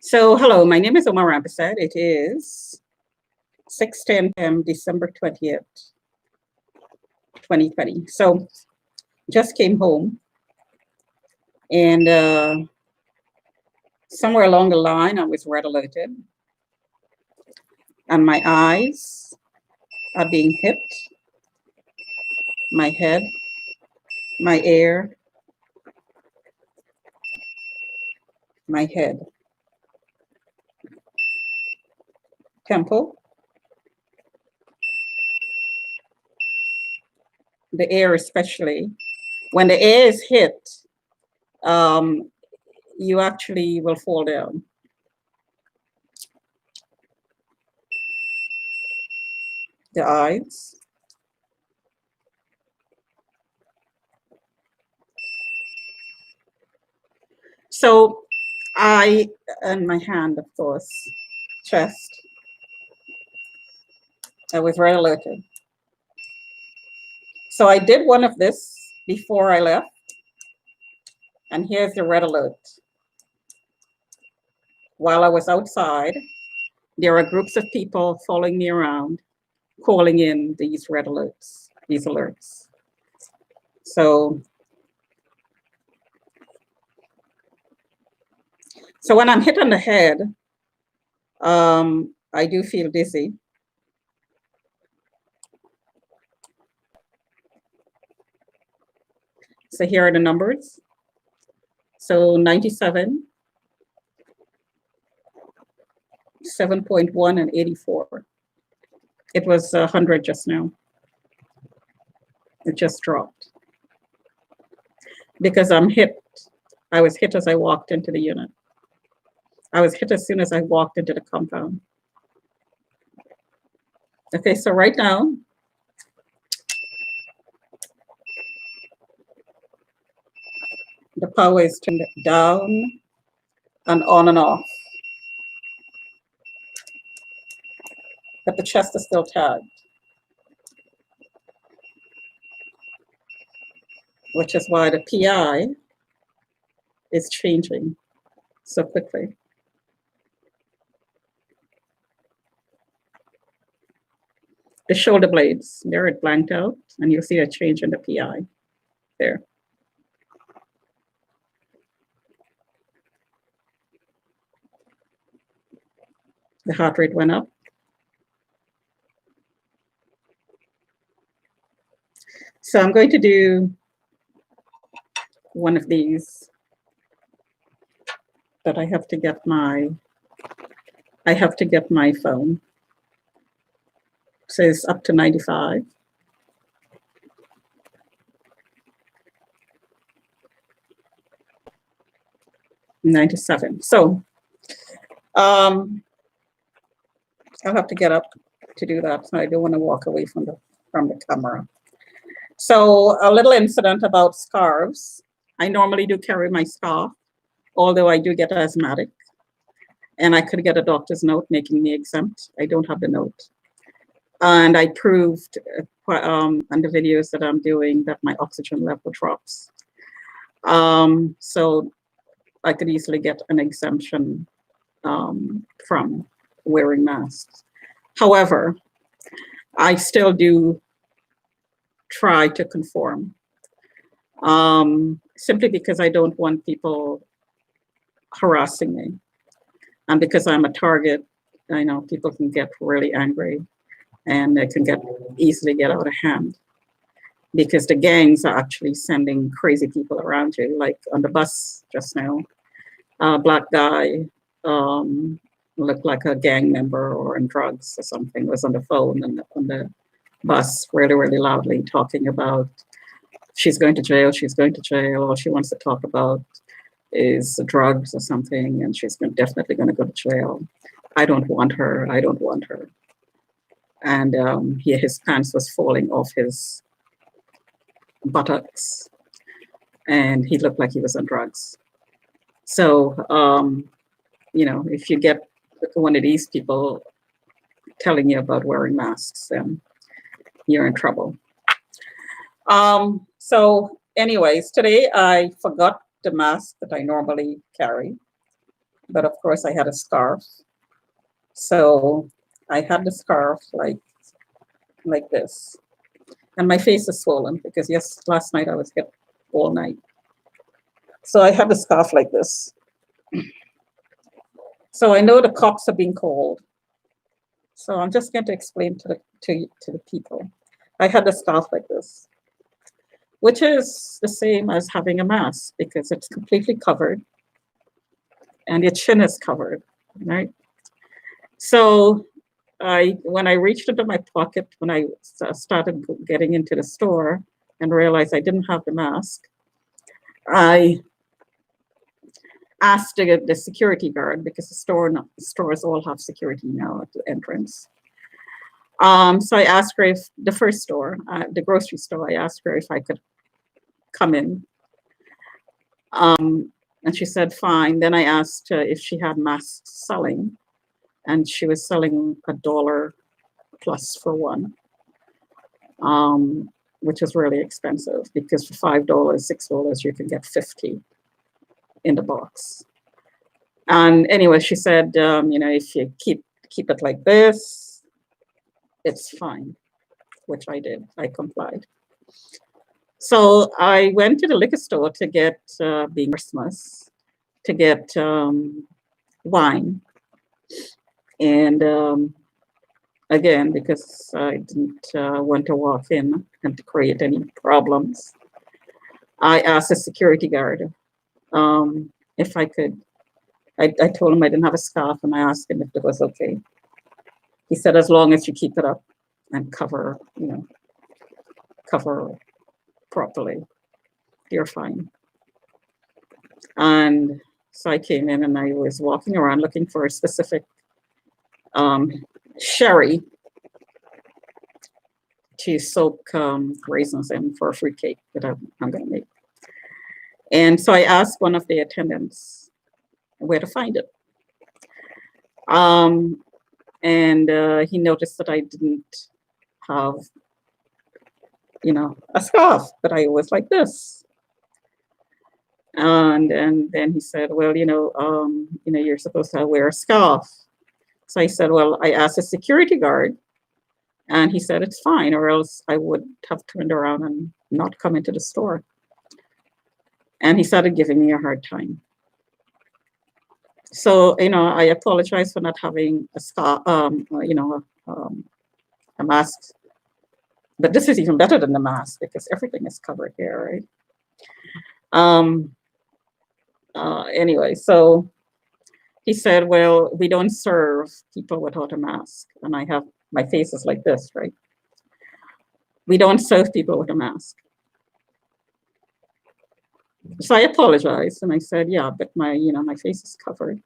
So, hello, my name is Omar Rampersad. It is 6:10 p.m., December 20th, 2020. So, just came home and somewhere along the line, I was red alerted and my eyes are being hit, my head, my ear, my head, temple, the ear especially. When the ear is hit, um, you actually will fall down. The eyes. So and my hand, of course, chest, I was red alerted. So I did one of this before I left. And here's the red alert. While I was outside, there are groups of people following me around, calling in these red alerts, these alerts. So when I'm hit on the head, I do feel dizzy. So here are the numbers. So 97, 7.1, and 84. It was 100 just now. It just dropped. Because I'm hit. I was hit as I walked into the unit. I was hit as soon as I walked into the compound. Okay, so right now, the power is turned down and on and off. But the chest is still tagged, which is why the PI is changing so quickly. The shoulder blades, there it blanked out, and you'll see a change in the PI there. The heart rate went up. So I'm going to do one of these, but I have to get my phone. So it's up to 95. $97. So I'll have to get up to do that. So I don't want to walk away from the camera. So a little incident about scarves. I normally do carry my scarf, although I do get asthmatic. And I could get a doctor's note making me exempt. I don't have the note. And I proved on the videos that I'm doing that my oxygen level drops. So I could easily get an exemption from wearing masks. However, I still do try to conform, simply because I don't want people harassing me. And because I'm a target, I know people can get really angry and it can easily get out of hand because the gangs are actually sending crazy people around you, like on the bus just now. A black guy looked like a gang member or on drugs or something, was on the phone and on the bus really, really loudly talking about she's going to jail, all she wants to talk about is drugs or something, and she's definitely going to go to jail. I don't want her. And his pants was falling off his buttocks, and he looked like he was on drugs. So, if you get one of these people telling you about wearing masks, then you're in trouble. So anyways, today I forgot the mask that I normally carry. but of course I had a scarf. So I had the scarf like this. And my face is swollen because yes, last night I was hit all night. So I have the scarf like this. So I know the cops are being called. So I'm just going to explain to the people. I had the scarf like this, which is the same as having a mask because it's completely covered and your chin is covered, right? So when I reached into my pocket, when I started getting into the store and realized I didn't have the mask, I asked the security guard, because the stores all have security now at the entrance. So I asked her if the first store, the grocery store, I asked her if I could come in. And she said, fine. Then I asked her if she had masks selling, and she was selling $1 plus for one, which is really expensive because for $5, $6, you can get 50 in the box. And anyway, she said, if you keep it like this, it's fine, which I did. I complied. So I went to the liquor store to get, being Christmas, to get wine. And again, because I didn't want to walk in and to create any problems, I asked the security guard if I could. I told him I didn't have a scarf, and I asked him if it was okay. He said, as long as you keep it up and cover properly, you're fine. And so I came in and I was walking around looking for a specific sherry to soak raisins in for a fruit cake that I'm going to make. And so I asked one of the attendants where to find it. And he noticed that I didn't have, a scarf, but I was like this. And then he said, well, you're supposed to wear a scarf. So I said, well, I asked a security guard, and he said, it's fine, or else I would have turned around and not come into the store. And he started giving me a hard time. So, I apologize for not having a scarf, a mask. But this is even better than the mask because everything is covered here, right? Anyway, so he said, well, we don't serve people without a mask. And my face is like this, right? We don't serve people with a mask. So I apologized and I said, yeah, but my face is covered.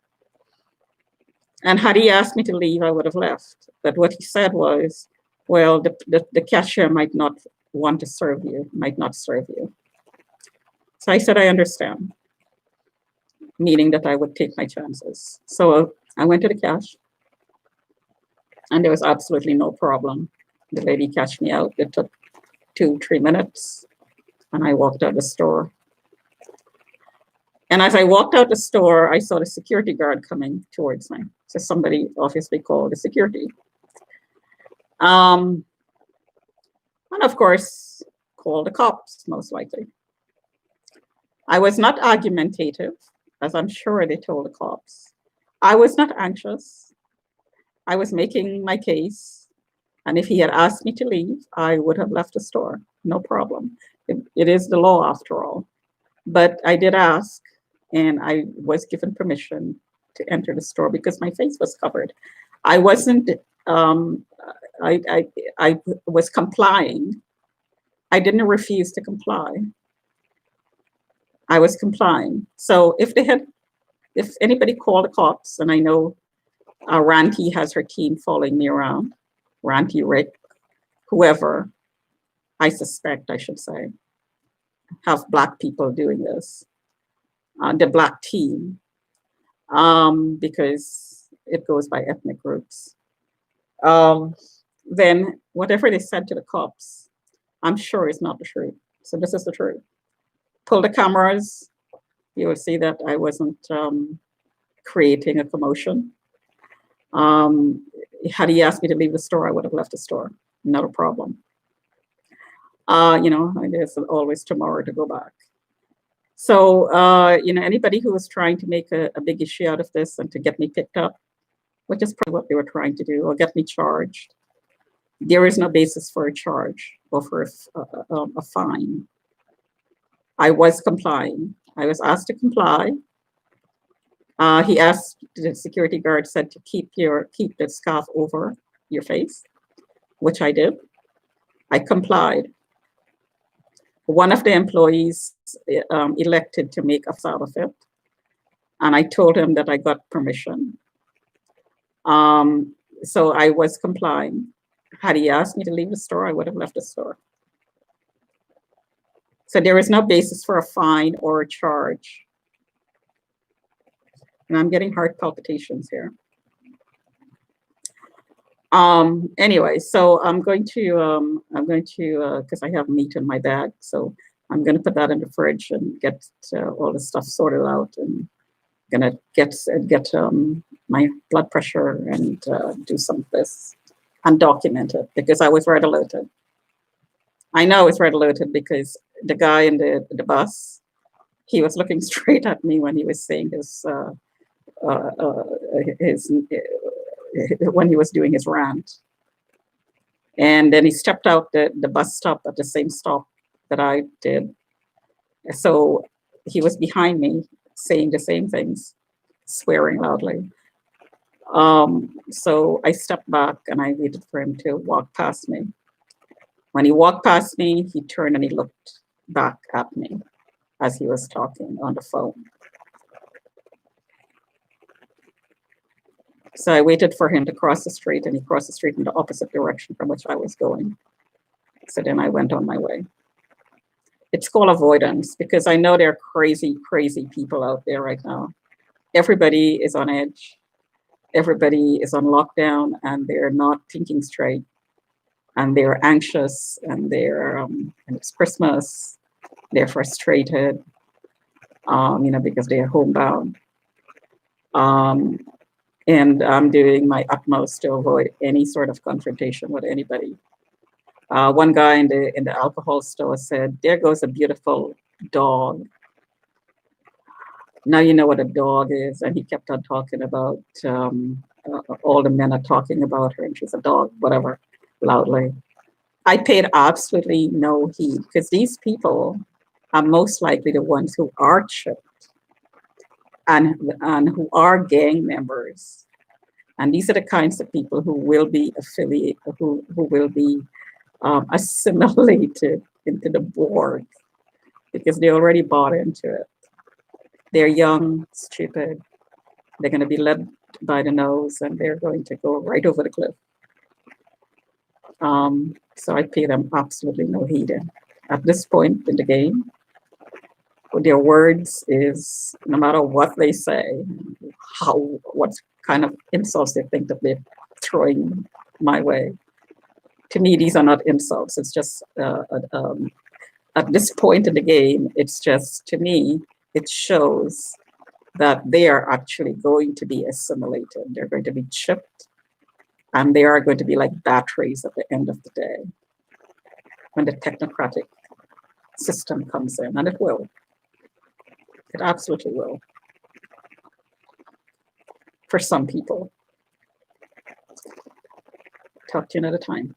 And had he asked me to leave, I would have left. But what he said was, well, the cashier might not want to serve you, might not serve you. So I said, I understand, meaning that I would take my chances. So I went to the cash and there was absolutely no problem. The lady cashed me out. It took 2-3 minutes and I walked out the store. And as I walked out the store, I saw the security guard coming towards me. So somebody obviously called the security. And of course, called the cops, most likely. I was not argumentative, as I'm sure they told the cops. I was not anxious. I was making my case. And if he had asked me to leave, I would have left the store, no problem. It is the law after all. But I did ask, and I was given permission to enter the store because my face was covered. I wasn't, I was complying. I didn't refuse to comply. I was complying. So if anybody called the cops, and I know Ranty has her team following me around, Ranty, Rick, whoever, I suspect, I should say, have Black people doing this, the Black team, because it goes by ethnic groups. Then whatever they said to the cops, I'm sure is not the truth. So this is the truth. Pull the cameras, you will see that I wasn't creating a commotion. Had he asked me to leave the store, I would have left the store, not a problem. There's always tomorrow to go back. So, anybody who was trying to make a big issue out of this and to get me picked up, which is probably what they were trying to do, or get me charged, there is no basis for a charge or for a fine. I was complying. I was asked to comply. He asked, the security guard said to keep the scarf over your face, which I did. I complied. One of the employees elected to make a fuss out of it, and I told him that I got permission. So I was complying. Had he asked me to leave the store, I would have left the store. So there is no basis for a fine or a charge. And I'm getting heart palpitations here. Anyway, so I'm going to, because I have meat in my bag, so I'm going to put that in the fridge and get all the stuff sorted out, and gonna get my blood pressure and do some of this and document it, because I was red alerted. I know I was red alerted because the guy in the bus, he was looking straight at me when he was saying when he was doing his rant. And then he stepped out the bus stop at the same stop that I did. So he was behind me saying the same things, swearing loudly. So I stepped back and I waited for him to walk past me. When he walked past me, he turned and he looked back at me as he was talking on the phone. So I waited for him to cross the street, and he crossed the street in the opposite direction from which I was going. So then I went on my way. It's called avoidance, because I know there are crazy, crazy people out there right now. Everybody is on edge. Everybody is on lockdown, and they're not thinking straight. And they're anxious, and and it's Christmas. They're frustrated, because they're homebound. And I'm doing my utmost to avoid any sort of confrontation with anybody. One guy in the alcohol store said, "There goes a beautiful dog." Now you know what a dog is. And he kept on talking about all the men are talking about her, and she's a dog, whatever, loudly. I paid absolutely no heed, because these people are most likely the ones who are chipped and who are gang members. And these are the kinds of people who will be affiliated, who will be assimilated into the board, because they already bought into it. They're young, stupid. They're going to be led by the nose, and they're going to go right over the cliff. So I pay them absolutely no heed. At this point in the game, their words is, no matter what they say, what kind of insults they think that they're throwing my way. To me, these are not insults. It's just, at this point in the game, it's just, to me, it shows that they are actually going to be assimilated. They're going to be chipped, and they are going to be like batteries at the end of the day when the technocratic system comes in, and it will. It absolutely will. For some people. Talk to you another time.